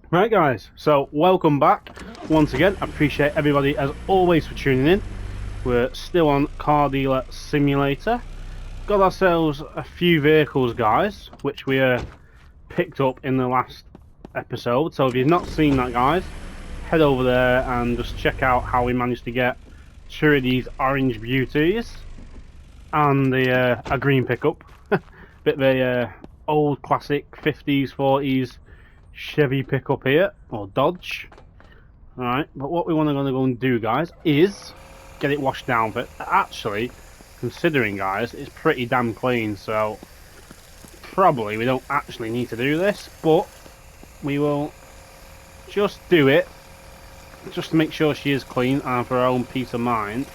Right guys, so welcome back once again. I appreciate everybody as always for tuning in. We're still on Car Dealer Simulator. Got ourselves a few vehicles guys, which we picked up in the last episode. So if you've not seen that guys, head over there and just check out how we managed to get two of these orange beauties and a green pickup. Bit of a old classic 50s, 40s Chevy pickup here, or Dodge. Alright, but what we want to go and do, guys, is get it washed down. But actually, considering, guys, it's pretty damn clean, so probably we don't actually need to do this, but we will just do it, just to make sure she is clean and for our own peace of mind,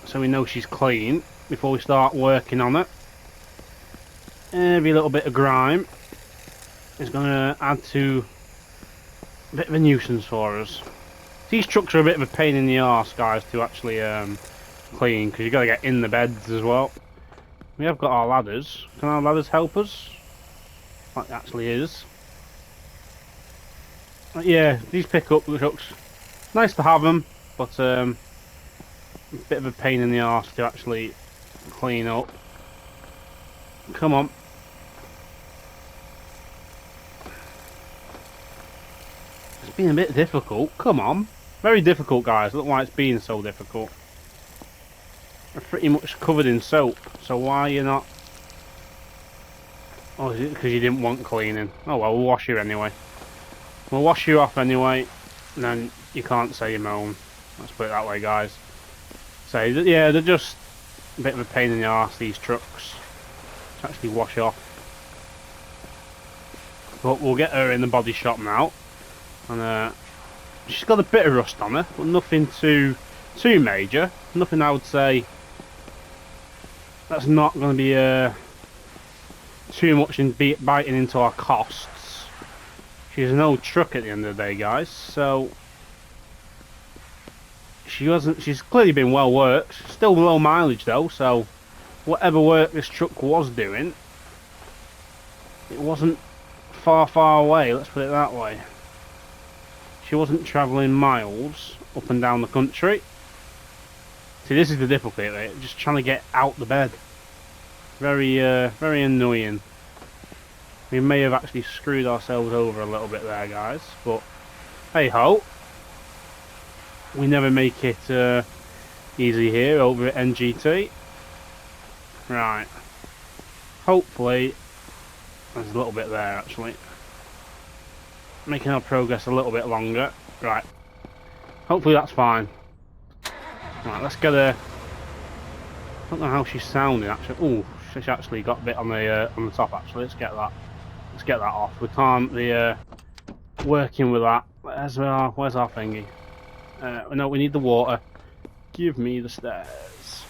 so we know she's clean before we start working on it. Every little bit of grime is going to add to a bit of a nuisance for us. These trucks are a bit of a pain in the arse, guys, to actually clean, because you've got to get in the beds as well. We have got our ladders. Can our ladders help us? Like it actually is. But yeah, these pickup trucks, nice to have them, but a bit of a pain in the arse to actually clean up. Come on. It's been a bit difficult. Come on. Very difficult, guys. Look why it's being so difficult. We're pretty much covered in soap, so why are you not... Oh, is it because you didn't want cleaning? Oh well, we'll wash you anyway. We'll wash you off anyway, and then you can't say you moan. Let's put it that way, guys. So, yeah, they're just a bit of a pain in the arse, these trucks, to actually wash off. But we'll get her in the body shop now. And she's got a bit of rust on her, but nothing too major. Nothing I would say that's not going to be too much in biting into our costs. She's an old truck at the end of the day, guys, so she's clearly been well worked. Still low mileage though, so whatever work this truck was doing, it wasn't far away, let's put it that way. She wasn't travelling miles up and down the country. See, this is the difficulty, right? Just trying to get out the bed. Very annoying. We may have actually screwed ourselves over a little bit there, guys, but hey ho. We never make it easy here over at NGT. Right. Hopefully, there's a little bit there actually. Making our progress a little bit longer. Right. Hopefully that's fine. Right, let's get her. I don't know how she's sounding actually. Oh, she's actually got a bit on the top actually. Let's get that. Let's get that off. We can't be working with that. Where's our thingy? No, we need the water. Give me the stairs.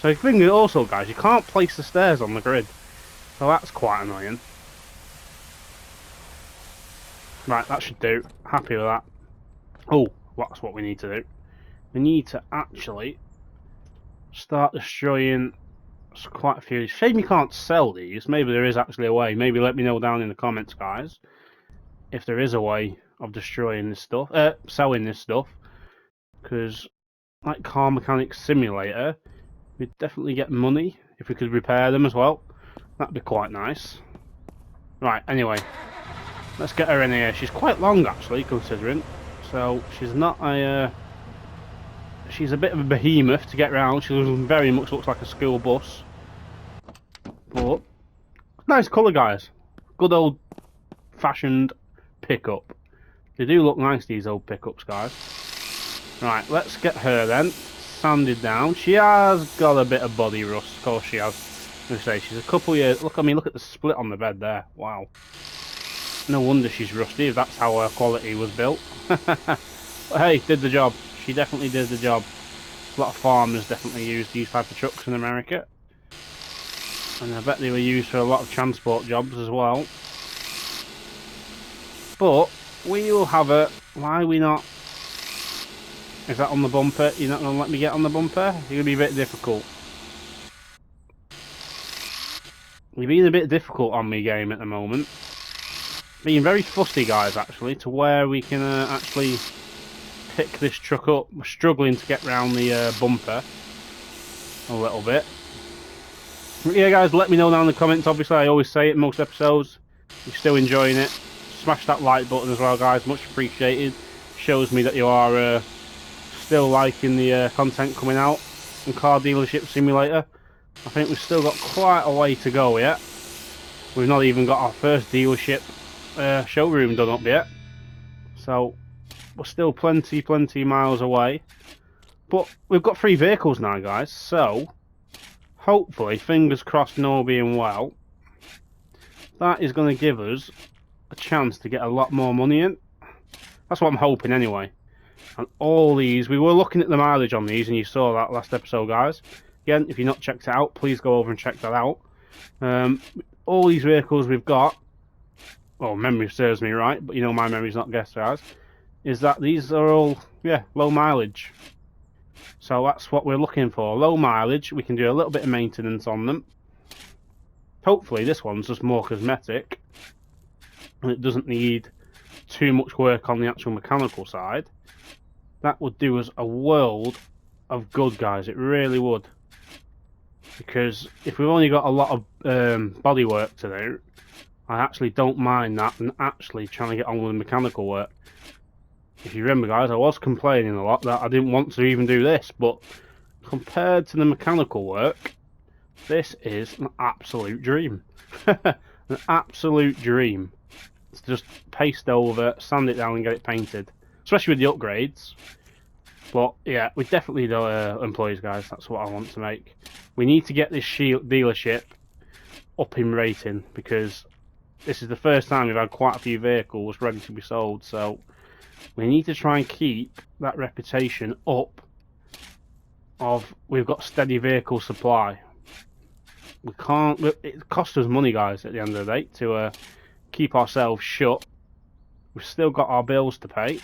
So the thing is also, guys, you can't place the stairs on the grid. So that's quite annoying. Right, that should do. Happy with that. Oh, that's what we need to do. We need to actually start destroying quite a few. Shame you can't sell these. Maybe there is actually a way. Maybe let me know down in the comments, guys, if there is a way of destroying this stuff, selling this stuff. Because, like Car Mechanic Simulator, we'd definitely get money if we could repair them as well. That'd be quite nice. Right, anyway, let's get her in here. She's quite long actually, considering. So she's not a. She's a bit of a behemoth to get round. She very much looks like a school bus. But nice colour, guys. Good old fashioned pickup. They do look nice, these old pickups, guys. Right, let's get her then sanded down. She has got a bit of body rust, of course she has. I'm gonna say she's a couple years. Look, I mean, look at the split on the bed there. Wow. No wonder she's rusty if that's how her quality was built. But hey, did the job. She definitely did the job. A lot of farmers definitely use these type of trucks in America. And I bet they were used for a lot of transport jobs as well. But we will have it. Why are we not? Is that on the bumper? You're not going to let me get on the bumper? You're going to be a bit difficult. You're being a bit difficult on me, game, at the moment. being very fussy, guys, actually, to where we can actually pick this truck up. We're struggling to get round the bumper a little bit. But yeah, guys, let me know down in the comments. Obviously, I always say it in most episodes. If you're still enjoying it, smash that like button as well, guys. Much appreciated. Shows me that you are still liking the content coming out on Car Dealership Simulator. I think we've still got quite a way to go yet. We've not even got our first dealership showroom done up yet. So, we're still plenty miles away. But we've got 3 vehicles now, guys. So, hopefully, fingers crossed and all being well, that is going to give us a chance to get a lot more money in. That's what I'm hoping anyway. And all these, we were looking at the mileage on these, and you saw that last episode, guys. Again, if you've not checked it out, please go over and check that out. All these vehicles we've got, well, memory serves me right, but you know my memory's not guessed, guys, is that these are all, yeah, low mileage. So that's what we're looking for. Low mileage, we can do a little bit of maintenance on them. Hopefully this one's just more cosmetic, and it doesn't need too much work on the actual mechanical side. That would do us a world of good, guys. It really would. Because if we've only got a lot of bodywork to do, I actually don't mind that and actually trying to get on with the mechanical work. If you remember, guys, I was complaining a lot that I didn't want to even do this, but compared to the mechanical work, this is an absolute dream. An absolute dream. It's just paste over, sand it down and get it painted. Especially with the upgrades. But yeah, we definitely need employees, guys. That's what I want to make. We need to get this dealership up in rating, because this is the first time we've had quite a few vehicles ready to be sold. So we need to try and keep that reputation up of we've got steady vehicle supply. We can't. It costs us money, guys, at the end of the day to keep ourselves shut. We've still got our bills to pay,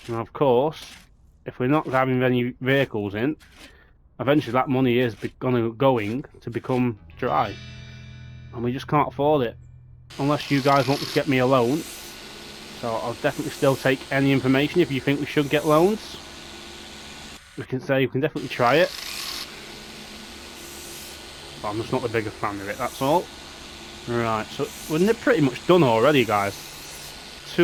and of course, if we're not having any vehicles in, eventually that money is going to become dry, and we just can't afford it unless you guys want to get me a loan. So I'll definitely still take any information. If you think we should get loans, we can definitely try it. But I'm just not the biggest fan of it, that's all. Right, so we're pretty much done already, guys. I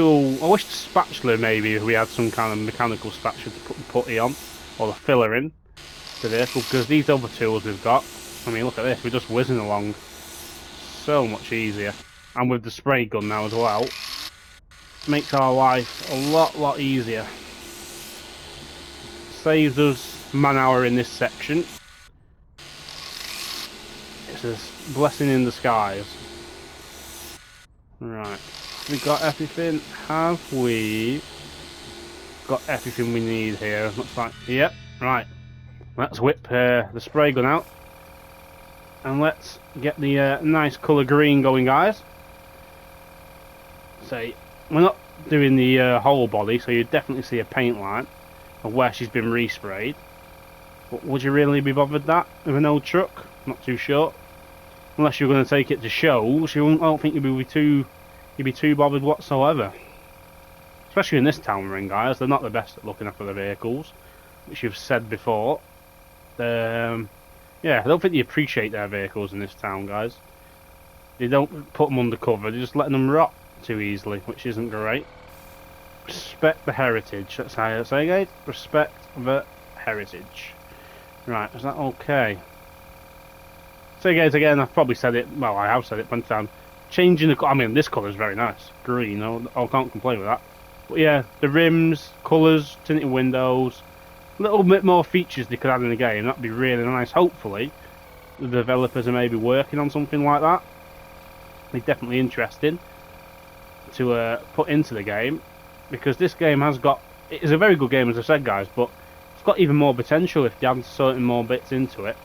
wish the spatula, maybe if we had some kind of mechanical spatula to put the putty on, or the filler in the vehicle, because these other tools we've got, I mean, look at this, we're just whizzing along so much easier. And with the spray gun now as well, makes our life a lot easier. Saves us man hour in this section. It's a blessing in disguise. Right, we got everything. Have we got everything we need here? Looks like, yep. Right, let's whip the spray gun out, and let's get the nice colour green going, guys. So we're not doing the whole body, so you definitely see a paint line of where she's been resprayed. But would you really be bothered that with an old truck? Not too sure. Unless you're going to take it to shows, I don't think you'd be too bothered whatsoever. Especially in this town we're in, guys. They're not the best at looking after the vehicles, which you've said before. Yeah, I don't think they appreciate their vehicles in this town, guys. They don't put them under cover. They're just letting them rot too easily, which isn't great. Respect the heritage. That's how I say, guys. Respect the heritage. Right, is that okay? So guys, again, I've probably said it, well, I have said it plenty of times. Changing the, I mean, this colour is very nice. Green, I can't complain with that. But yeah, the rims, colours, tinted windows, a little bit more features they could add in the game. That'd be really nice. Hopefully, the developers are maybe working on something like that. They're definitely interesting to put into the game, because this game has got, it is a very good game, as I said, guys, but it's got even more potential if they add certain more bits into it.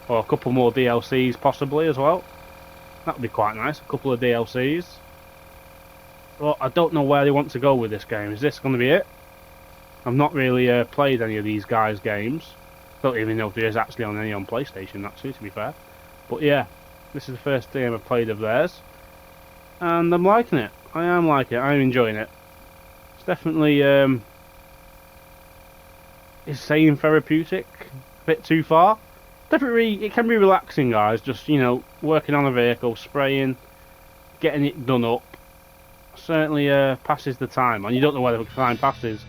Or a couple more DLCs possibly as well. That would be quite nice, a couple of DLCs. But I don't know where they want to go with this game. Is this going to be it? I've not really played any of these guys' games. Don't even know if there is actually on any on PlayStation, actually, to be fair. But yeah, this is the first game I've played of theirs. and I'm liking it. I am liking it. I'm enjoying it. It's definitely is saying therapeutic a bit too far. Definitely, it can be relaxing, guys. Just, you know, working on a vehicle, spraying, getting it done up. Certainly passes the time, and you don't know whether the time passes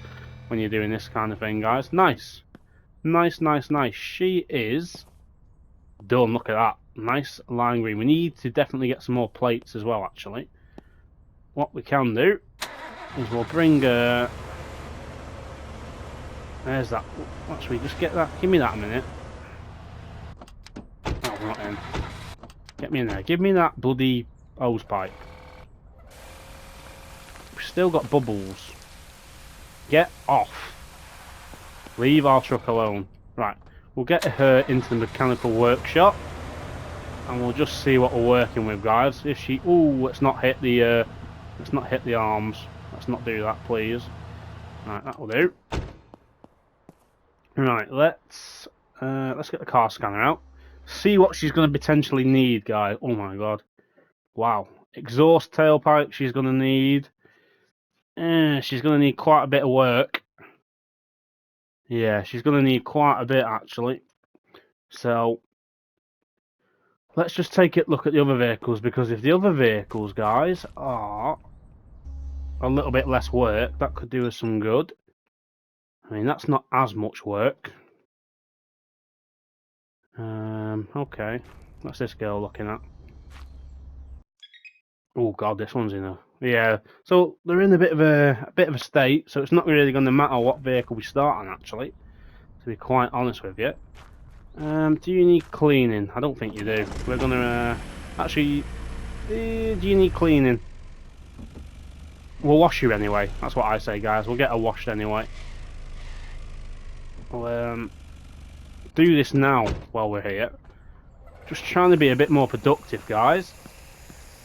when you're doing this kind of thing, guys. Nice. Nice, nice, nice. She is done. Look at that. Nice lime green. We need to definitely get some more plates as well, actually. What we can do is we'll bring... there's that. Actually, just get that. Give me that a minute. Oh, we're not in. Get me in there. Give me that bloody hose pipe. We've still got bubbles. Get off. Leave our truck alone. Right. We'll get her into the mechanical workshop. And we'll just see what we're working with, guys. If she... Ooh, let's not hit the... let's not hit the arms. Let's not do that, please. Right, that'll do. Right, let's get the car scanner out. See what she's going to potentially need, guys. Oh my god. Wow. Exhaust tailpipe she's going to need. She's going to need quite a bit of work. Yeah, she's going to need quite a bit, actually. So, let's just take a look at the other vehicles, because if the other vehicles, guys, are a little bit less work, that could do us some good. I mean, that's not as much work. Okay. What's this girl looking at? Oh god, this one's in a... Yeah, so they're in a bit of a state, so it's not really going to matter what vehicle we start on, actually, to be quite honest with you. Do you need cleaning? I don't think you do. We're going to... actually, do you need cleaning? We'll wash you anyway. That's what I say, guys. We'll get her washed anyway. We'll do this now while we're here. Just trying to be a bit more productive, guys.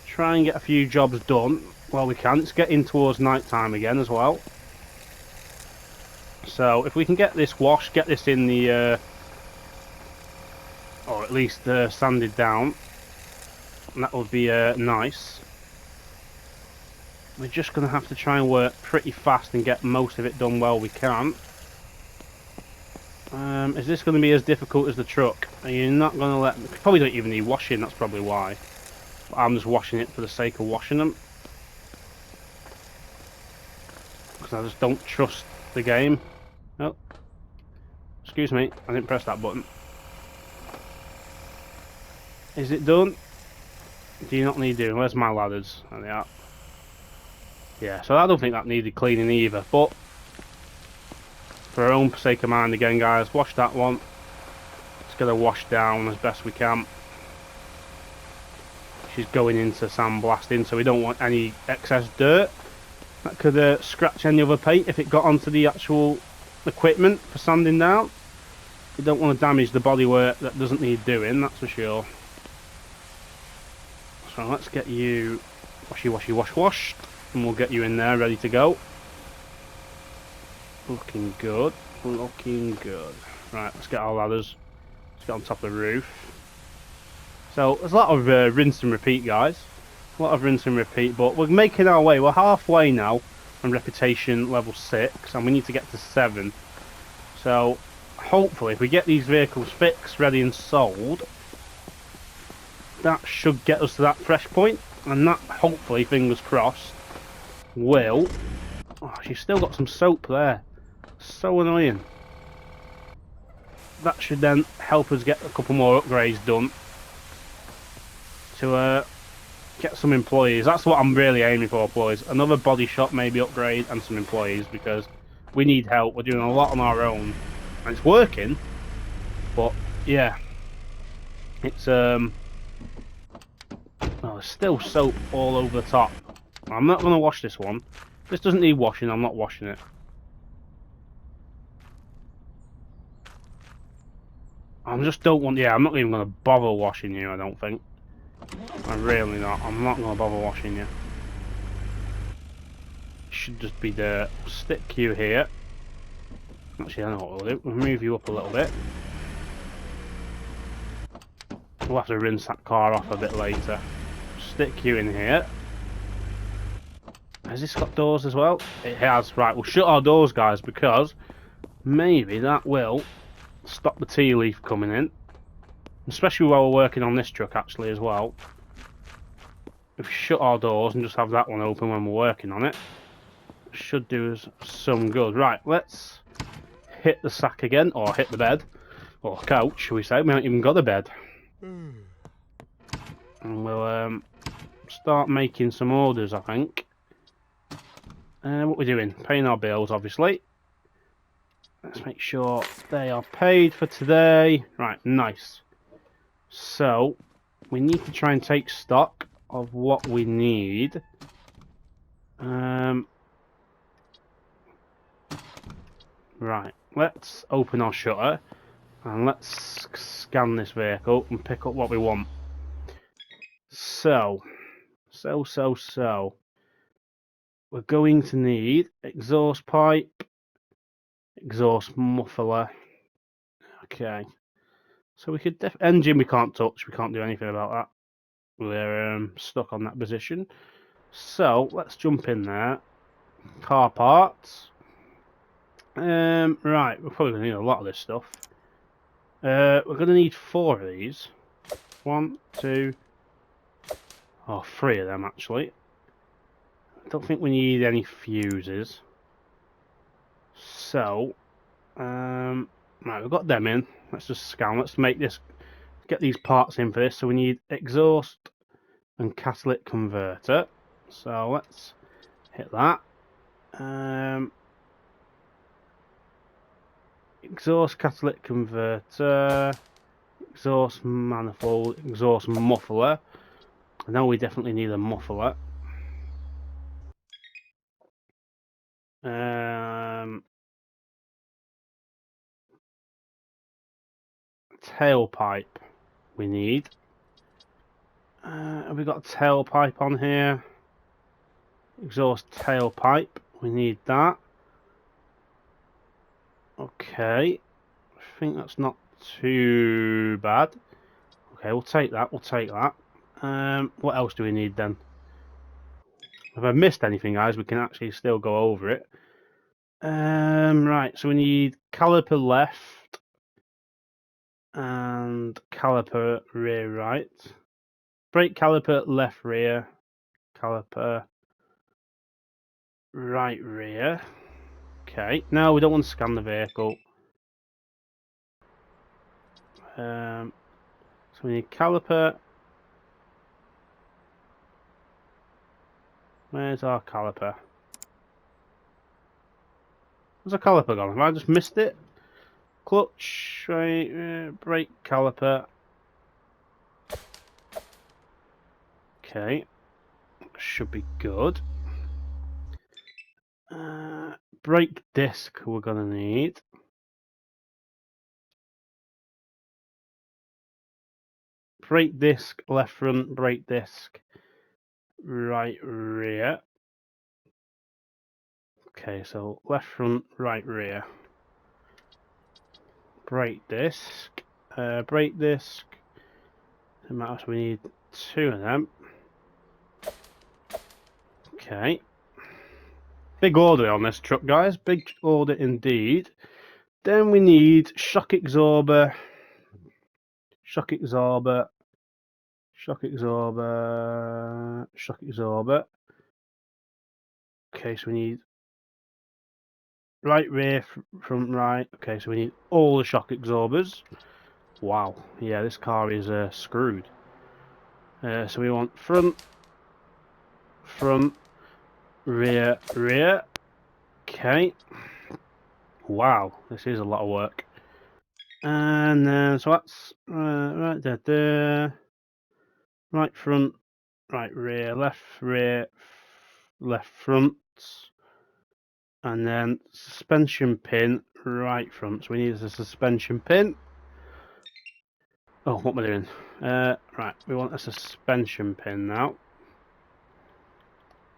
Try and get a few jobs done while we can. It's getting towards night time again as well. So if we can get this washed, get this in the... or at least sanded down, that would be nice. We're just going to have to try and work pretty fast and get most of it done while we can. Is this going to be as difficult as the truck? Are you not going to let... You probably don't even need washing, that's probably why. But I'm just washing it for the sake of washing them. Because I just don't trust the game. Oh. Excuse me, I didn't press that button. Is it done? Do you not need doing? Where's my ladders? There they are. Yeah, so I don't think that needed cleaning either, but for our own sake of mind again, guys, wash that one. Let's get her washed down as best we can. She's going into sandblasting, so we don't want any excess dirt. That could scratch any other paint if it got onto the actual equipment for sanding down. We don't want to damage the bodywork that doesn't need doing, that's for sure. So let's get you washed, and we'll get you in there ready to go. Looking good, looking good. Right, let's get our ladders. Let's get on top of the roof. So there's a lot of rinse and repeat, guys. A lot of rinse and repeat, but we're making our way. We're halfway now on reputation level 6, and we need to get to 7. So hopefully, if we get these vehicles fixed, ready and sold, that should get us to that fresh point, and that, hopefully, fingers crossed, will... Oh, she's still got some soap there. So annoying. That should then help us get a couple more upgrades done to get some employees. That's what I'm really aiming for, boys. Another body shop maybe upgrade and some employees, because we need help. We're doing a lot on our own, and it's working, but yeah, it's oh, there's still soap all over the top. I'm not going to wash this one. This doesn't need washing. I'm not washing it. I just don't want... Yeah, I'm not even going to bother washing you, I don't think. I'm really not. I'm not going to bother washing you. Should just be dirt. Stick you here. Actually, I know what we'll do. We'll move you up a little bit. We'll have to rinse that car off a bit later. Stick you in here. Has this got doors as well? It has. Right, we'll shut our doors, guys, because maybe that will stop the tea leaf coming in. Especially while we're working on this truck, actually, as well. If we shut our doors and just have that one open when we're working on it, should do us some good. Right, let's hit the sack again, or hit the bed, or couch, shall we say. We haven't even got a bed. And we'll start making some orders, I think. What we're doing? Paying our bills, obviously. Let's make sure they are paid for today. Right, nice. So, we need to try and take stock of what we need. Right, let's open our shutter and let's scan this vehicle and pick up what we want. So, we're going to need exhaust pipe, exhaust muffler. Okay, so we could engine we can't touch. We can't do anything about that. We're stuck on that position. So let's jump in there. Car parts. Right, we're probably gonna need a lot of this stuff. We're gonna need 4 of these. 1, 2, oh, 3 of them actually. I don't think we need any fuses. So, right, we've got them in. Let's just scan. Let's make this, get these parts in for this. So we need exhaust and catalytic converter. So let's hit that. Exhaust catalytic converter, exhaust manifold, exhaust muffler. I know we definitely need a muffler. Tailpipe we need. Have we got a tailpipe on here? Exhaust tailpipe, we need that. Okay, I think that's not too bad. Okay, we'll take that, what else do we need then? If I've missed anything, guys, we can actually still go over it. Right, so we need caliper left and caliper rear right. Brake caliper left rear, caliper right rear. Okay, now we don't want to scan the vehicle. So we need caliper. Where's our caliper? Where's our caliper gone? Have I just missed it? Clutch, right, brake caliper. Okay, should be good. Brake disc we're gonna need. Brake disc left front, brake disc right rear. Okay, so left front, right rear. Brake disc. Brake disc. So we need 2 of them. Okay. Big order on this truck, guys. Big order indeed. Then we need shock absorber. Shock absorber. Shock absorber. Shock absorber. Okay, so we need right rear, front right. Okay, so we need all the shock absorbers. Wow. Yeah, this car is screwed. So we want front, rear, rear. Okay. Wow, this is a lot of work. And then, so that's right there. Right front, right rear, left front. And then suspension pin, right front. So we need a suspension pin. Oh, what am I doing? Right, we want a suspension pin now.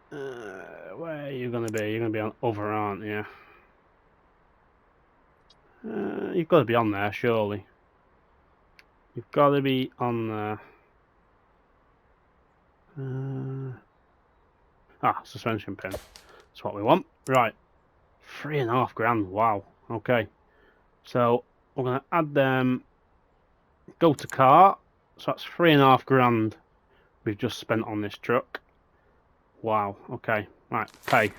Where are you going to be? You're going to be on over, aren't you? You've got to be on there, surely. You've got to be on there. Ah, suspension pin. That's what we want. Right. 3.5 grand. Wow. Okay. So we're going to add them. Go to cart. So that's 3.5 grand we've just spent on this truck. Wow. Okay. Right. Pay.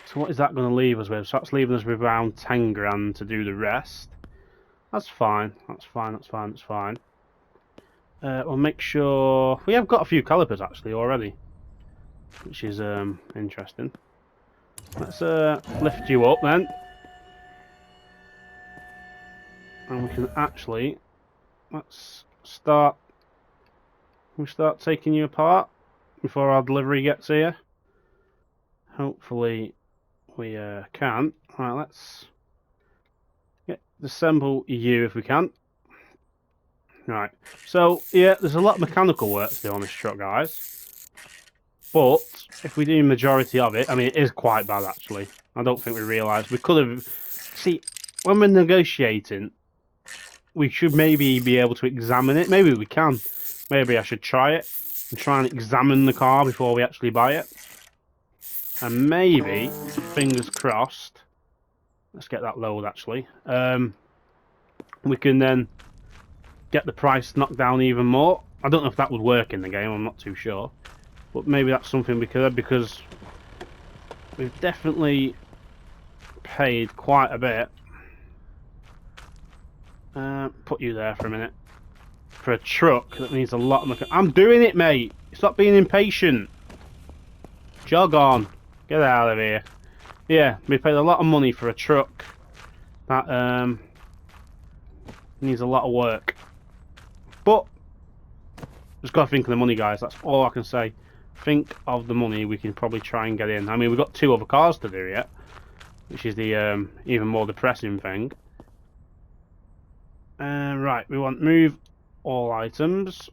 So what is that going to leave us with? So that's leaving us with around 10 grand to do the rest. That's fine. That's fine. That's fine. That's fine. We'll make sure we have got a few calipers actually already, which is interesting. Let's lift you up then, and we can actually let's start. We start taking you apart before our delivery gets here. Hopefully we can. Right, let's disassemble you if we can. Right, so yeah, there's a lot of mechanical work to do on this truck, guys. But if we do majority of it, I mean, it is quite bad actually. I don't think we realised. We could have... See, when we're negotiating, we should maybe be able to examine it. Maybe we can. Maybe I should try it and try and examine the car before we actually buy it. And maybe, fingers crossed, let's get that load actually. We can then get the price knocked down even more. I don't know if that would work in the game, I'm not too sure. But maybe that's something we could, because we've definitely paid quite a bit. Put you there for a minute. For a truck that needs a lot of... I'm doing it, mate! Stop being impatient! Jog on! Get out of here. Yeah, we paid a lot of money for a truck that needs a lot of work. But just gotta think of the money, guys. That's all I can say. Think of the money we can probably try and get in. I mean, we've got 2 other cars to do yet, which is the even more depressing thing. Right, we want move all items.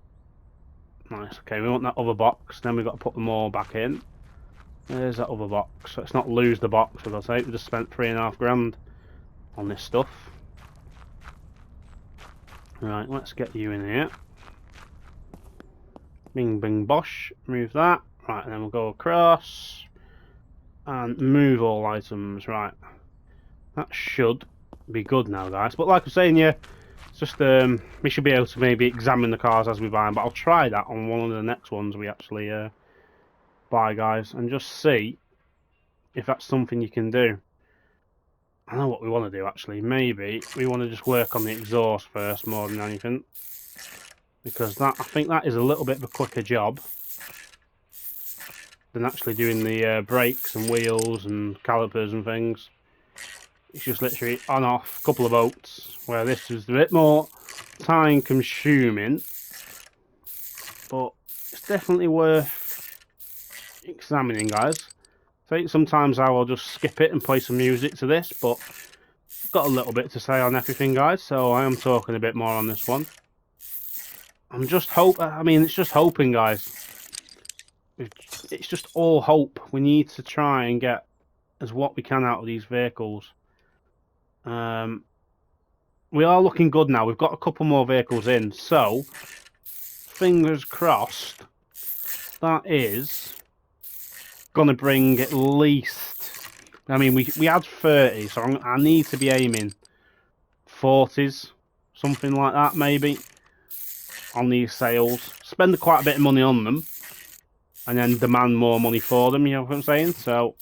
Nice. Okay, we want that other box. Then we've got to put them all back in. There's that other box. Let's not lose the box, for God's sake. We just spent 3.5 grand on this stuff. Right, let's get you in here. Bing, bing, bosh. Move that. Right, and then we'll go across. And move all items. Right. That should be good now, guys. But like I'm saying, yeah, it's just we should be able to maybe examine the cars as we buy them. But I'll try that on one of the next ones we actually buy, guys, and just see if that's something you can do. I know what we want to do actually. Maybe we want to just work on the exhaust first more than anything, because that, I think that is a little bit of a quicker job than actually doing the brakes and wheels and calipers and things. It's just literally on off, couple of volts, where this is a bit more time consuming, but it's definitely worth examining, guys. I think sometimes I will just skip it and play some music to this, but I've got a little bit to say on everything, guys, so I am talking a bit more on this one. I'm just it's just hoping, guys. It's just all hope. We need to try and get as what we can out of these vehicles. We are looking good now. We've got a couple more vehicles in, so fingers crossed that is going to bring at least... I mean, we had 30, so I need to be aiming 40s, something like that maybe, on these sales. Spend quite a bit of money on them, and then demand more money for them, you know what I'm saying? So,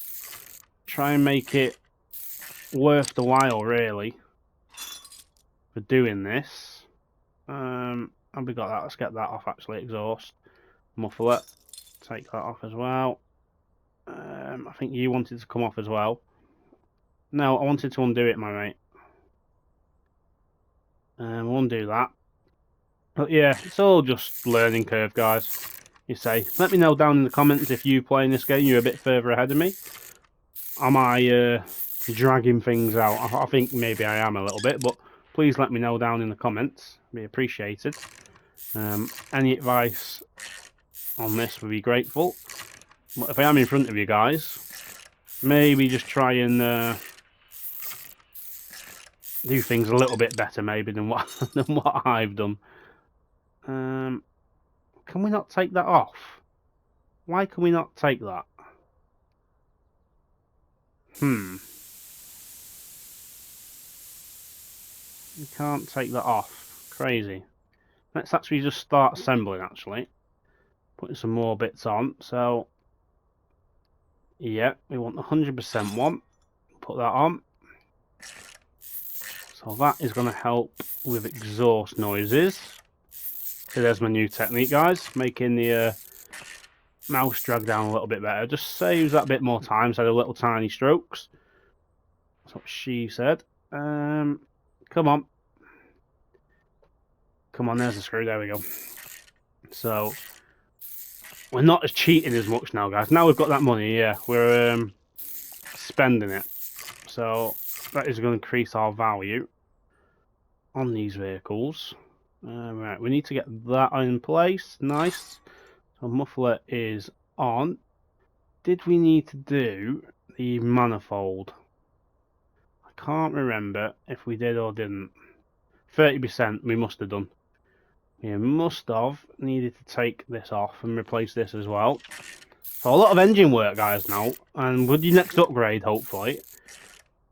try and make it worth the while, really, for doing this. And we got that. Let's get that off, actually. Exhaust. Muffler. Take that off as well. I think you wanted to come off as well. No, I wanted to undo it, my mate. We'll undo that. But yeah, it's all just learning curve, guys. You say. Let me know down in the comments if you playing this game, you're a bit further ahead of me. Am I dragging things out? I think maybe I am a little bit, but please let me know down in the comments. Be appreciated. Any advice on this would be grateful. But if I am in front of you guys, maybe just try and do things a little bit better, maybe than what I've done. Can we not take that off? Why can we not take that? We can't take that off. Crazy. Let's actually just start assembling, actually. Putting some more bits on. So, yeah, we want the 100% one. Put that on. So that is going to help with exhaust noises. So there's my new technique, guys. Making the mouse drag down a little bit better. Just saves that bit more time, so the little tiny strokes. That's what she said. Come on. Come on, there's the screw. There we go. So, we're not as cheating as much now, guys. Now we've got that money, yeah, we're spending it. So, that is going to increase our value on these vehicles. Right, we need to get that in place. Nice. So muffler is on. Did we need to do the manifold? I can't remember if we did or didn't. 30% we must have done. We must have needed to take this off and replace this as well. So a lot of engine work, guys, now. And with your next upgrade, hopefully.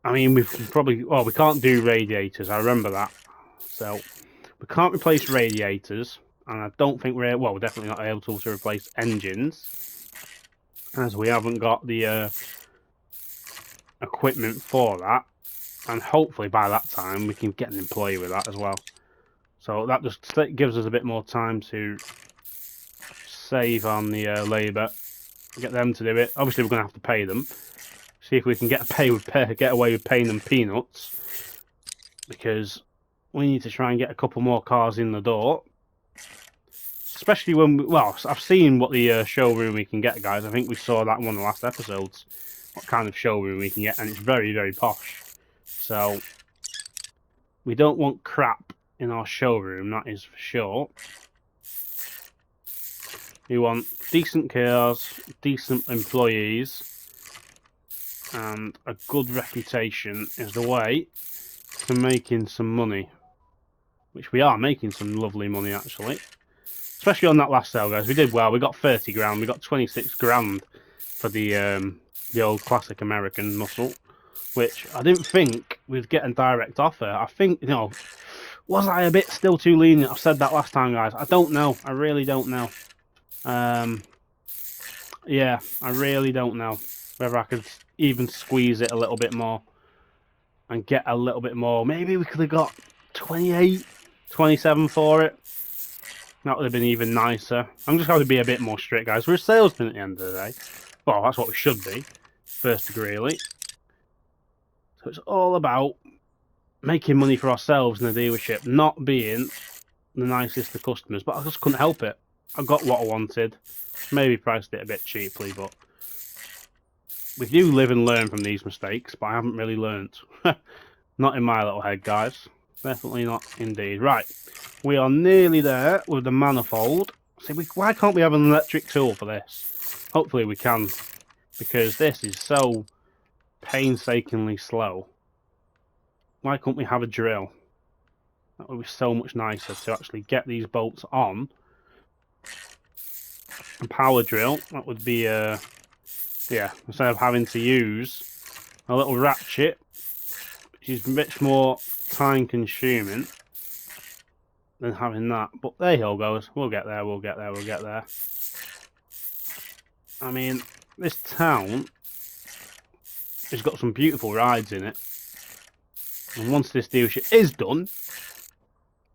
I mean, we probably... Well, we can't do radiators. I remember that. So, we can't replace radiators. And I don't think we're... Well, we're definitely not able to replace engines. As we haven't got the equipment for that. And hopefully by that time, we can get an employee with that as well. So that just gives us a bit more time to save on the labour. Get them to do it. Obviously, we're going to have to pay them. See if we can get away with paying them peanuts. Because we need to try and get a couple more cars in the door. Especially when we, well, I've seen what the showroom we can get, guys. I think we saw that in one of the last episodes. What kind of showroom we can get. And it's very, very posh. So, we don't want crap in our showroom, that is for sure. We want decent cars, decent employees, and a good reputation is the way to making some money. Which we are making some lovely money, actually. Especially on that last sale, guys. We did well. We got 30 grand. We got 26 grand for the old classic American muscle. Which I didn't think we'd get a direct offer. I think, you know... Was I a bit still too lenient? I've said that last time, guys. I don't know. I really don't know. Yeah, I really don't know whether I could even squeeze it a little bit more and get a little bit more. Maybe we could have got 28, 27 for it. That would have been even nicer. I'm just going to be a bit more strict, guys. We're a salesman at the end of the day. Well, that's what we should be. First degree elite. So it's all about making money for ourselves in the dealership, not being the nicest to customers, but I just couldn't help it. I got what I wanted, maybe priced it a bit cheaply, but we do live and learn from these mistakes, but I haven't really learnt. Not in my little head, guys. Definitely not indeed. Right, we are nearly there with the manifold. See, why can't we have an electric tool for this? Hopefully we can, because this is so painstakingly slow. Why couldn't we have a drill? That would be so much nicer to actually get these bolts on. A power drill, that would be, yeah, instead of having to use a little ratchet, which is much more time consuming than having that. But there he all goes. We'll get there, we'll get there, we'll get there. I mean, this town has got some beautiful rides in it. And once this dealership is done,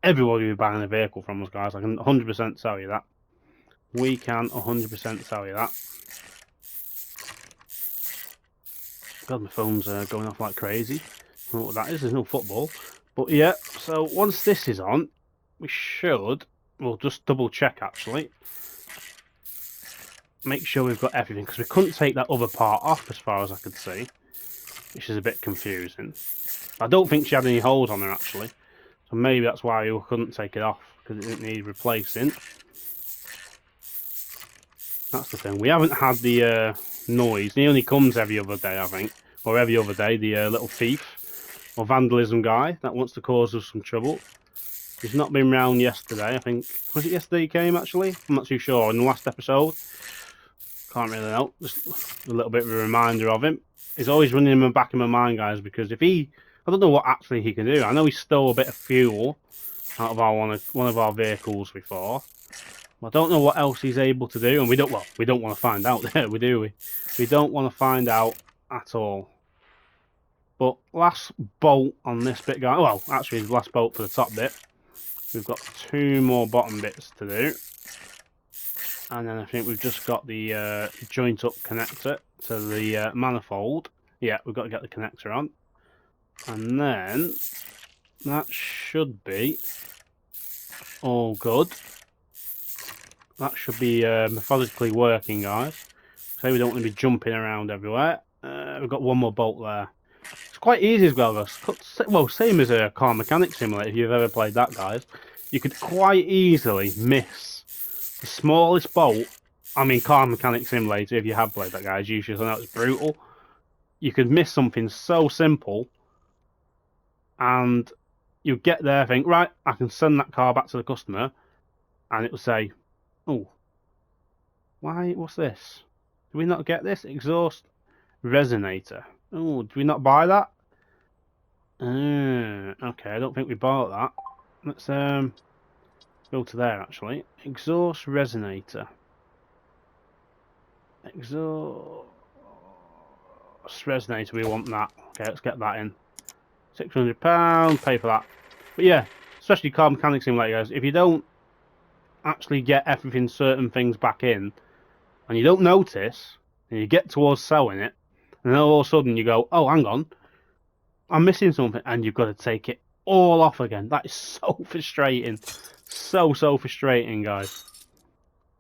everybody will be buying a vehicle from us, guys. I can 100% tell you that. We can 100% tell you that. God, my phone's going off like crazy. I don't know what that is. There's no football. But yeah, so once this is on, we should... We'll just double check, actually. Make sure we've got everything, because we couldn't take that other part off as far as I could see. Which is a bit confusing. I don't think she had any holes on her, actually. So maybe that's why we couldn't take it off, because it didn't need replacing. That's the thing. We haven't had the noise. He only comes every other day, I think. Or every other day, the little thief or vandalism guy that wants to cause us some trouble. He's not been round yesterday, I think. Was it yesterday he came, actually? I'm not too sure. In the last episode. Can't really know. Just a little bit of a reminder of him. He's always running in the back of my mind, guys, because if he... I don't know what actually he can do. I know he stole a bit of fuel out of our one of our vehicles before. I don't know what else he's able to do, and we don't want to find out there, do we? We don't want to find out at all. But last bolt on this bit, guys. Well, actually, the last bolt for the top bit. We've got 2 more bottom bits to do, and then I think we've just got the joint up connector to the manifold. Yeah, we've got to get the connector on, and then that should be all good. That should be methodically working, guys. So we don't want to be jumping around everywhere. We've got 1 more bolt there. It's quite easy as well, guys. Well, same as a car mechanic simulator, if you've ever played that, guys. You could quite easily miss the smallest bolt. I mean, car mechanic simulator, if you have played that, guys, usually I know it's brutal. You could miss something so simple, and you get there, think, right, I can send that car back to the customer, and it will say, oh, what's this? Do we not get this? Exhaust resonator. Oh, do we not buy that? Okay, I don't think we bought that. Let's go to there, actually. Exhaust resonator. Exhaust resonator, we want that. Okay, let's get that in. £600, pay for that. But yeah, especially car mechanic simulator, guys, if you don't actually get certain things back in, and you don't notice, and you get towards selling it, and then all of a sudden you go, oh, hang on, I'm missing something, and you've got to take it all off again. That is so frustrating. So frustrating, guys.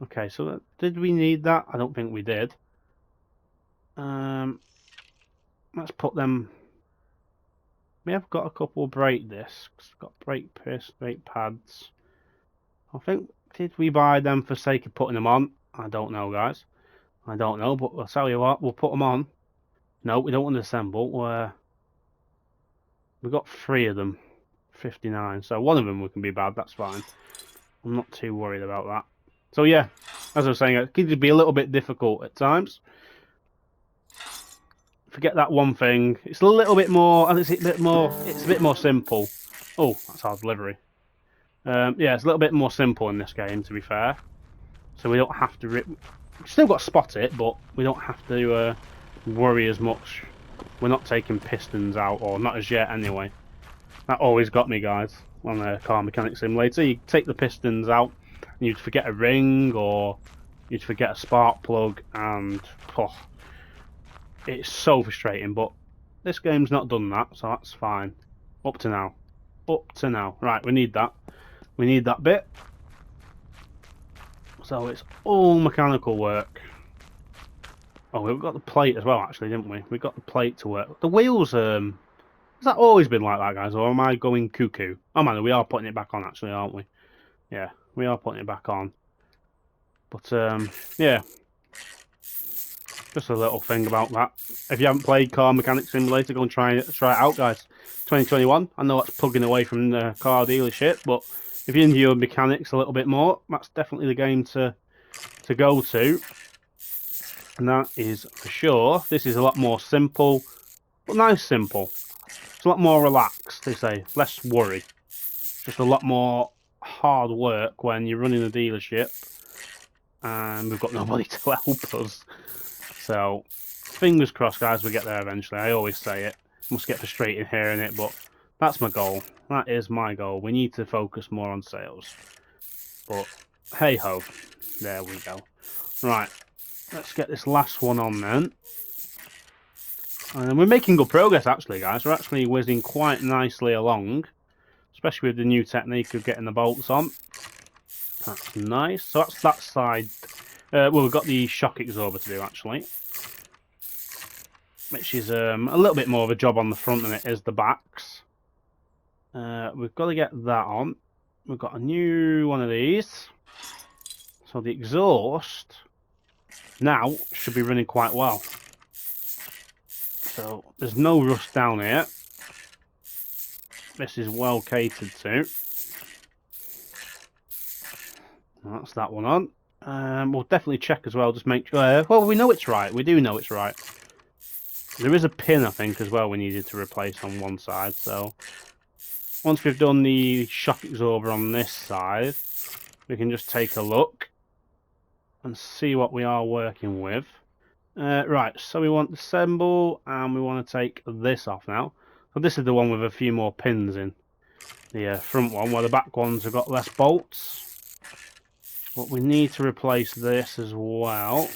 Okay, so did we need that? I don't think we did. Let's put them... We have got a couple of brake discs. Got brake pads. I think, did we buy them for sake of putting them on? I don't know, guys. I don't know, but I'll tell you what, we'll put them on. No, we don't want to assemble. We've got 3 of them. 59. So one of them we can be bad, that's fine. I'm not too worried about that. So yeah, as I was saying, it could be a little bit difficult at times. Forget that one thing. It's a little bit more, and it's a bit more simple. Oh, that's our delivery. Yeah, it's a little bit more simple in this game, to be fair. So we don't have to rip. We've still got to spot it, but we don't have to worry as much. We're not taking pistons out, or not as yet anyway. That always got me, guys, on a car mechanic simulator. You take the pistons out, and you'd forget a ring, or you'd forget a spark plug, and it's so frustrating. But this game's not done that, so that's fine. Up to now. Up to now. Right, we need that. We need that bit. So it's all mechanical work. Oh, we've got the plate as well, actually, didn't we? We got the plate to work. The wheels, has that always been like that, guys, or am I going cuckoo? Oh man, we are putting it back on, actually, aren't we? Yeah, we are putting it back on. But yeah, just a little thing about that. If you haven't played Car Mechanic Simulator, go and try it out, guys. 2021. I know that's plugging away from the car dealership, but if you're into your mechanics a little bit more, that's definitely the game to go to. And that is for sure. This is a lot more simple, but nice simple. It's a lot more relaxed, they say. Less worry. Just a lot more hard work when you're running a dealership and we've got nobody to help us. So, fingers crossed, guys, we get there eventually. I always say it. Must get frustrated hearing it, but that's my goal. That is my goal. We need to focus more on sales. But, hey-ho. There we go. Right. Let's get this last one on then. And we're making good progress, actually, guys. We're actually whizzing quite nicely along. Especially with the new technique of getting the bolts on. That's nice. So that's that side. Well, we've got the shock absorber to do, actually. Which is a little bit more of a job on the front than it is the backs. We've got to get that on. We've got a new one of these. So the exhaust now should be running quite well. So there's no rust down here. This is well catered to. That's that one on. We'll definitely check as well, just make sure. Well, we know it's right. We do know it's right. There is a pin, I think, as well we needed to replace on one side. So once we've done the shock absorber on this side, we can just take a look and see what we are working with. Right, so we want the symbol, and we want to take this off now. So this is the one with a few more pins in. The front one, where the back ones have got less bolts. But we need to replace this as well.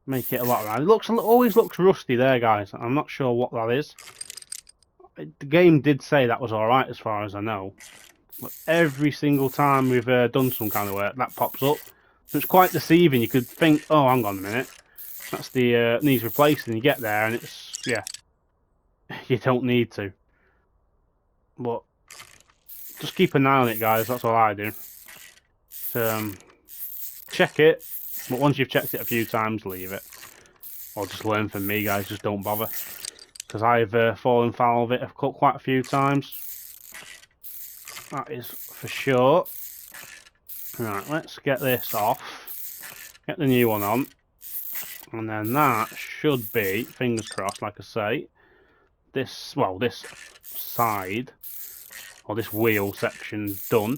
Make it a lot right. It always looks rusty there, guys. I'm not sure what that is. The game did say that was alright as far as I know. But every single time we've done some kind of work, that pops up. So it's quite deceiving. You could think, oh, hang on a minute. That's the needs replacing. You get there and it's, yeah, you don't need to. But just keep an eye on it, guys. That's all I do. So, check it, but once you've checked it a few times, leave it. Or just learn from me, guys. Just don't bother. Because I've fallen foul of it quite a few times. That is for sure. Right, let's get this off. Get the new one on. And then that should be, fingers crossed, like I say, this, well, this side, or this wheel section done.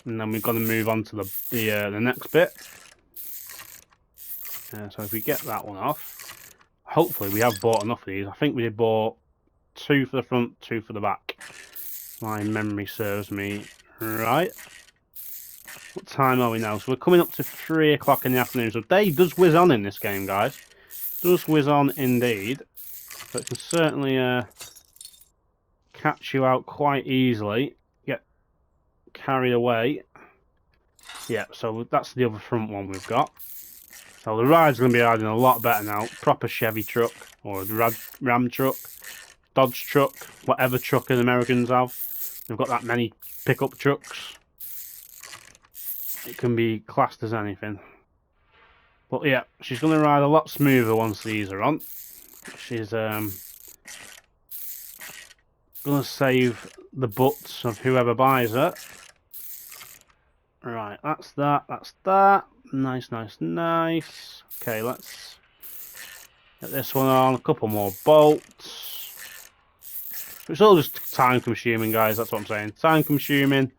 And then we've got to move on to the next bit. So if we get that one off, hopefully we have bought enough of these. I think we did bought 2 for the front, 2 for the back. My memory serves me right. What time are we now? So we're coming up to 3 o'clock in the afternoon. So day does whiz on in this game, guys. Does whiz on indeed. But it can certainly catch you out quite easily. Get carried away. Yeah, so that's the other front one we've got. So the ride's going to be riding a lot better now. Proper Chevy truck, or Ram truck, Dodge truck, whatever truck the Americans have. They've got that many pickup trucks. It can be classed as anything. But yeah, she's going to ride a lot smoother once these are on. She's going to save the butts of whoever buys her. Right, that's that, that's that. Nice, nice, nice. Okay, let's get this one on. A couple more bolts. It's all just time consuming, guys, that's what I'm saying. Time consuming.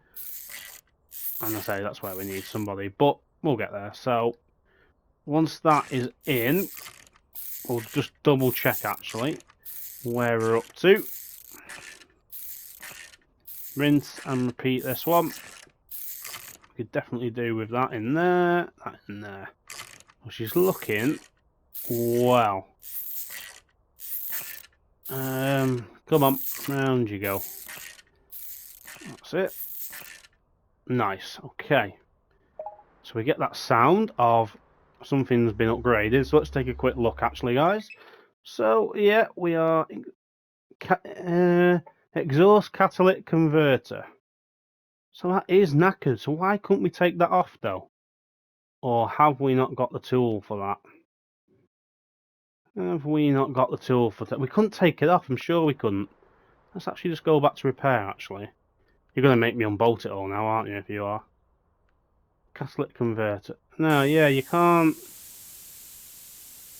And I say that's where we need somebody, but we'll get there. So once that is in, we'll just double check actually where we're up to. Rinse and repeat this one. We could definitely do with that in there, that in there. Well, she's looking well. Come on, round you go. That's it. Nice, okay. So we get that sound of something's been upgraded. So let's take a quick look actually, guys. So yeah, we are exhaust catalytic converter. So that is knackered. So why couldn't we take that off though? Or have we not got the tool for that? Have we not got the tool for that? We couldn't take it off. I'm sure we couldn't. Let's actually just go back to repair actually. You're going to make me unbolt it all now, aren't you, if you are? Catalytic converter. No, yeah, you can't.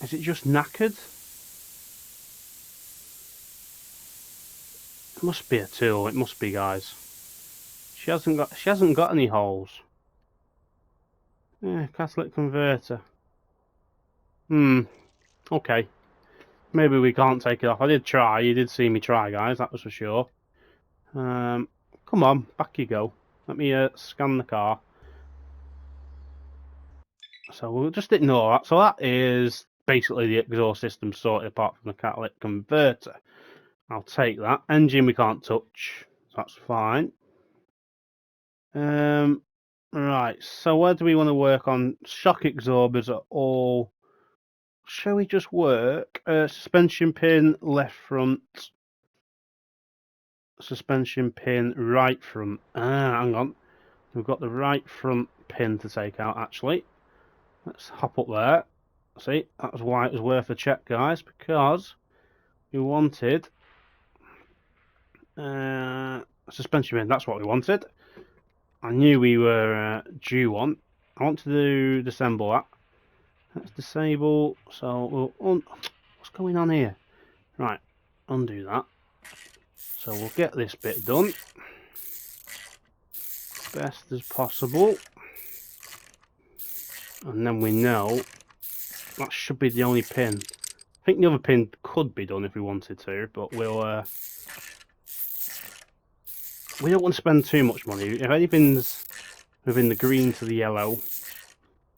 Is it just knackered? It must be a tool. It must be, guys. She hasn't got any holes. Yeah, catalytic converter. Okay. Maybe we can't take it off. I did try. You did see me try, guys. That was for sure. Come on, back you go. Let me scan the car. So we'll just ignore that. So that is basically the exhaust system sorted apart from the catalytic converter. I'll take that. Engine we can't touch. So that's fine. Right, so where do we want to work on? Shock absorbers are all... Shall we just work? Suspension pin, left front. Suspension pin, right front. Hang on. We've got the right front pin to take out, actually. Let's hop up there. See, that was why it was worth a check, guys, because we wanted... suspension pin, that's what we wanted. I knew we were due one. I want to disassemble that. Let's disable. So we'll what's going on here? Right, undo that. So we'll get this bit done best as possible, and then we know that should be the only pin. I think the other pin could be done if we wanted to, but we don't want to spend too much money. If anything's within the green to the yellow,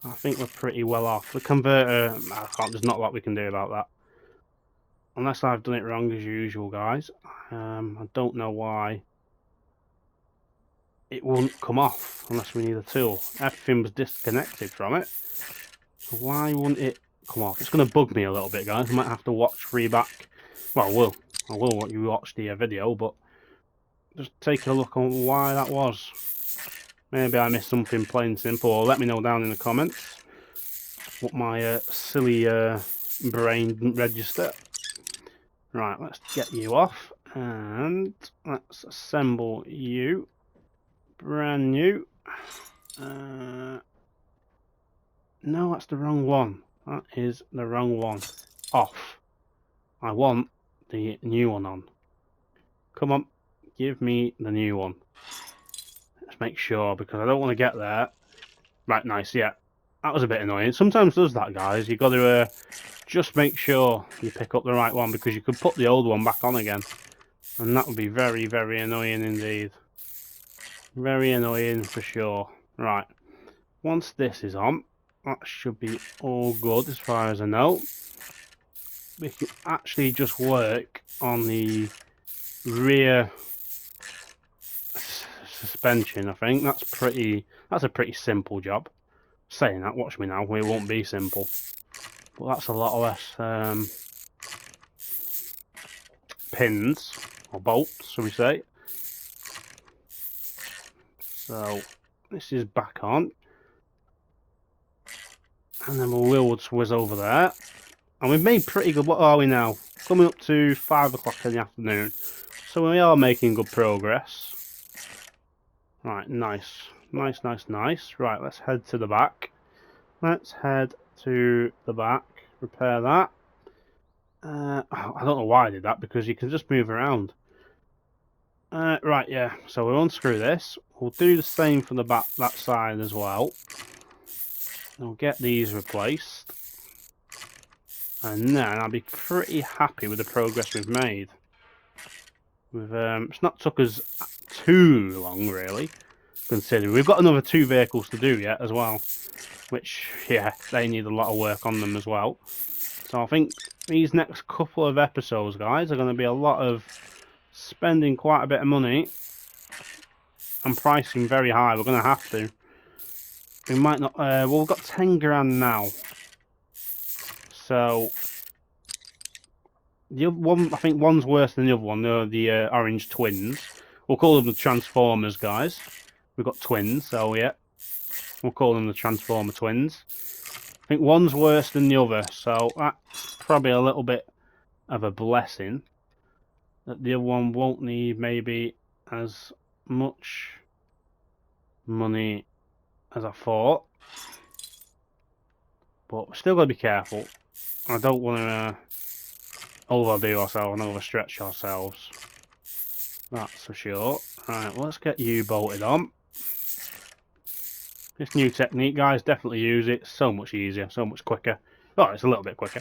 I think we're pretty well off. The converter, there's not a lot we can do about that. Unless I've done it wrong as usual, guys. I don't know why it won't come off unless we need a tool. Everything was disconnected from it. So why wouldn't it come off? It's going to bug me a little bit, guys. I might have to watch back. Well, I will want you to watch the video, but just take a look on why that was. Maybe I missed something plain simple, or let me know down in the comments what my silly brain didn't register. Right, let's get you off, and let's assemble you. Brand new. No, that's the wrong one. That is the wrong one. Off. I want the new one on. Come on, give me the new one. Let's make sure, because I don't want to get there. Right, nice, yeah. That was a bit annoying. Sometimes does that, guys. You've got to just make sure you pick up the right one, because you could put the old one back on again. And that would be very, very annoying indeed. Very annoying for sure. Right. Once this is on, that should be all good as far as I know. We can actually just work on the rear suspension, I think. That's a pretty simple job. Saying that, watch me now, it won't be simple. But that's a lot less pins, or bolts, shall we say. So, this is back on. And then we'll whiz over there. And we've made pretty good, what are we now? Coming up to 5 o'clock in the afternoon. So we are making good progress. Right, nice. Nice, nice, nice. Right, let's head to the back. Let's head to the back. Repair that. I don't know why I did that, because you can just move around. Right, yeah. So we'll unscrew this. We'll do the same for the back, that side as well. We'll get these replaced. And then I'll be pretty happy with the progress we've made. It's not took us too long, really, considering we've got another 2 vehicles to do yet as well. Which, yeah, they need a lot of work on them as well. So I think these next couple of episodes, guys, are going to be a lot of spending quite a bit of money and pricing very high. We're going to have to. We might not. Well, we've got 10 grand now. So the other one, I think one's worse than the other one. The orange twins. We'll call them the Transformers, guys. We've got twins, so yeah. We'll call them the Transformer twins. I think one's worse than the other, so that's probably a little bit of a blessing. That the other one won't need maybe as much money as I thought. But we're still got to be careful. I don't want to overdo ourselves and overstretch ourselves. That's for sure. Right, let's get you bolted on. This new technique, guys, definitely use it. So much easier, so much quicker. Oh, it's a little bit quicker.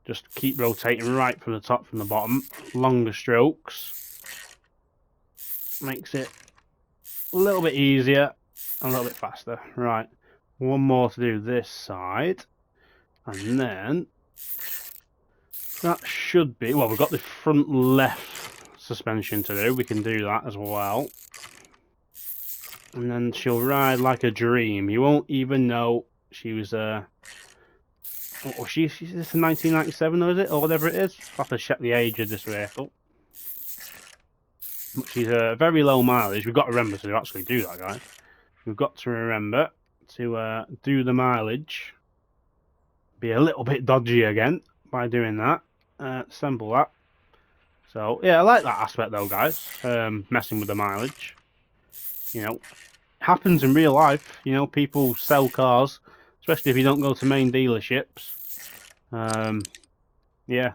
Just keep rotating right from the top, from the bottom. Longer strokes. Makes it a little bit easier, a little bit faster. Right, one more to do this side. And then that should be, well, we've got the front left suspension to do. We can do that as well. And then she'll ride like a dream. You won't even know she was she's this 1997, or is it, or whatever it is? I'll have to check the age of this vehicle. But she's very low mileage. We've got to remember to actually do that, guys. We've got to remember to do the mileage. Be a little bit dodgy again by doing that. Assemble that. So yeah, I like that aspect though, guys. Messing with the mileage. You know, happens in real life. You know, people sell cars, especially if you don't go to main dealerships. Yeah,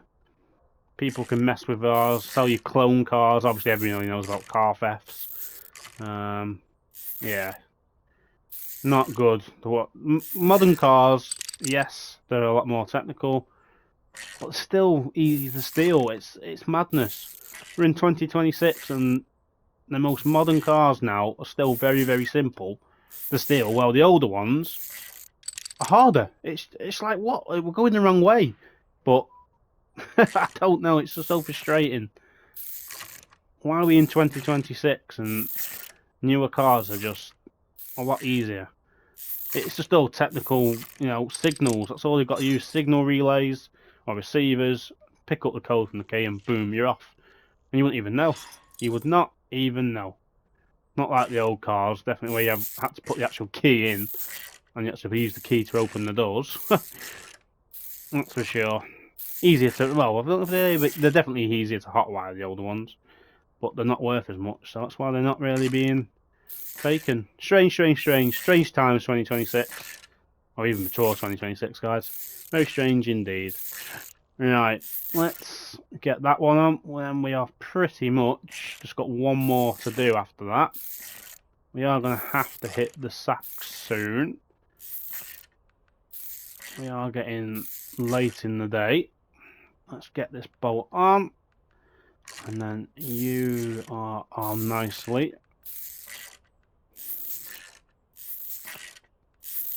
people can mess with cars, sell you clone cars. Obviously, everyone knows about car thefts. Yeah, not good. Modern cars, yes, they're a lot more technical, but still easy to steal. It's madness. We're in 2026, and the most modern cars now are still very, very simple to steal. Well, the older ones are harder. It's like, what? We're going the wrong way, but I don't know. It's just so frustrating. Why are we in 2026 and newer cars are just a lot easier? It's just all technical, you know, signals. That's all you've got to use. Signal relays or receivers. Pick up the code from the key and boom, you're off. And you wouldn't even know. You would not even know. Not like the old cars, definitely, where you had to put the actual key in and you actually use the key to open the doors. That's for sure. Easier to, well, they're definitely easier to hotwire, the older ones, but they're not worth as much, so that's why they're not really being taken. Strange times 2026, or even before 2026, guys. Very strange indeed. Right, let's get that one on. When we are pretty much just got one more to do after that. We are going to have to hit the sack soon. We are getting late in the day. Let's get this bolt on. And then you are on nicely.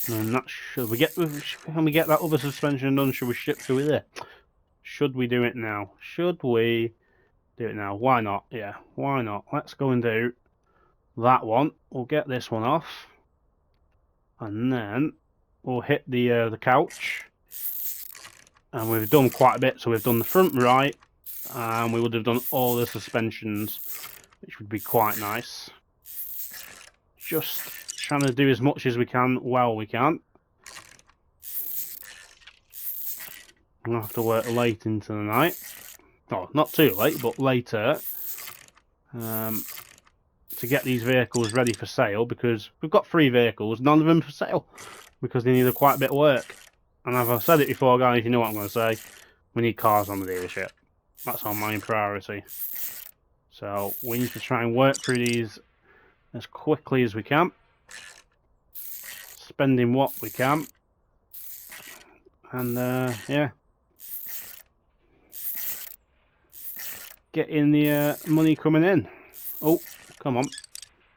And that should we get? Can we get that other suspension done? Should we there? Should we do it now? Should we do it now? Why not? Yeah, why not? Let's go and do that one. We'll get this one off, and then we'll hit the couch. And we've done quite a bit. So we've done the front right, and we would have done all the suspensions, which would be quite nice. Just trying to do as much as we can while we can. We'll have to work late into the night. Oh, not too late, but later. To get these vehicles ready for sale, because we've got 3 vehicles, none of them for sale, because they need quite a bit of work. And as I've said it before, guys, you know what I'm going to say. We need cars on the dealership. That's our main priority. So we need to try and work through these as quickly as we can. Spending what we can. And, yeah. Getting the money coming in. Oh, come on.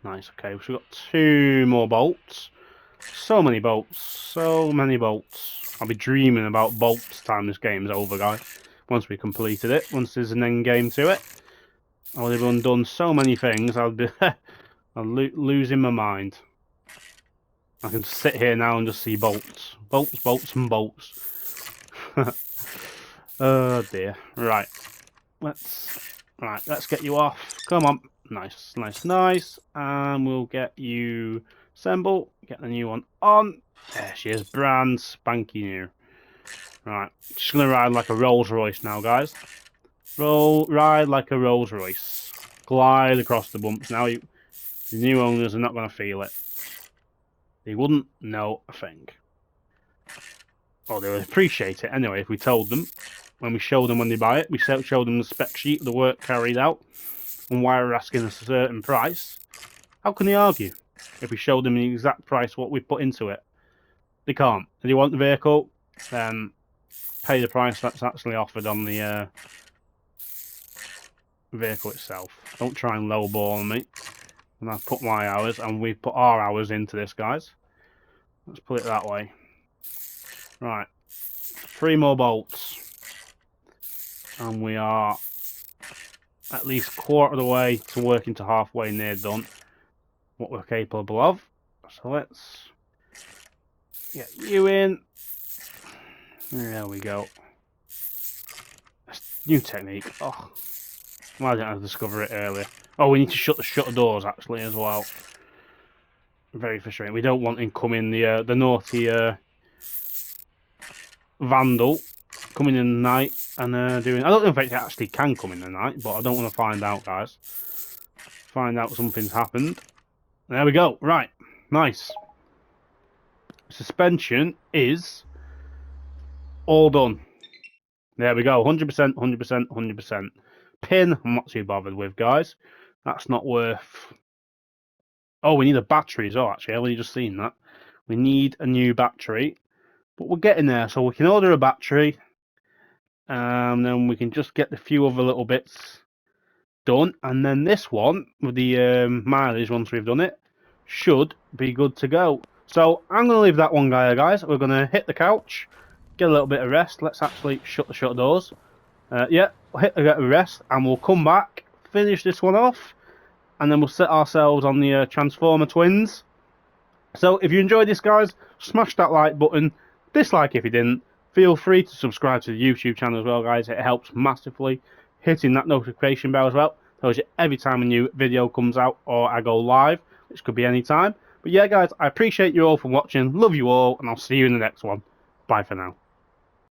Nice, okay. So we've got 2 more bolts. So many bolts. So many bolts. I'll be dreaming about bolts time this game's over, guys. Once we completed it. Once there's an end game to it. I would have undone so many things. I'll be losing my mind. I can sit here now and just see bolts. Bolts, bolts, and bolts. Oh dear. Right. Let's get you off. Come on. Nice, nice, nice. And we'll get you assemble. Get the new one on. There she is. Brand spanky new. Right. Just going to ride like a Rolls Royce now, guys. Ride like a Rolls Royce. Glide across the bumps. Now the new owners are not going to feel it. They wouldn't know a thing. Or they would appreciate it anyway if we told them. When we show them when they buy it, we show them the spec sheet of the work carried out and why we're asking a certain price. How can they argue if we show them the exact price what we put into it? They can't. If they want the vehicle, then pay the price that's actually offered on the vehicle itself. Don't try and lowball me. And I've put my hours, and we've put our hours into this, guys. Let's put it that way. Right. 3 more bolts. And we are at least quarter of the way to working to halfway near done what we're capable of. So let's get you in. There we go. New technique. Oh, why didn't I discover it earlier? Oh, we need to shut the shutter doors actually as well. Very frustrating. We don't want him coming the naughty vandal coming in the night and doing. I don't know if it actually can come in the night, but I don't want to find out, guys. Find out something's happened. There we go. Right. Nice. Suspension is all done. There we go. 100%, 100%, 100%. Pin, I'm not too bothered with, guys. That's not worth... Oh, we need a battery as well, actually. I've only just seen that. We need a new battery. But we're getting there, so we can order a battery. And then we can just get a few other little bits done. And then this one, with the mileage, once we've done it, should be good to go. So I'm going to leave that one guys. We're going to hit the couch, get a little bit of rest. Let's actually shut the shutter doors. Yeah, we'll hit a rest, and we'll come back, finish this one off, and then we'll set ourselves on the Transformer Twins. So if you enjoyed this, guys, smash that like button. Dislike if you didn't. Feel free to subscribe to the YouTube channel as well, guys. It helps massively. Hitting that notification bell as well tells you every time a new video comes out or I go live, which could be any time. But yeah, guys, I appreciate you all for watching. Love you all, and I'll see you in the next one. Bye for now.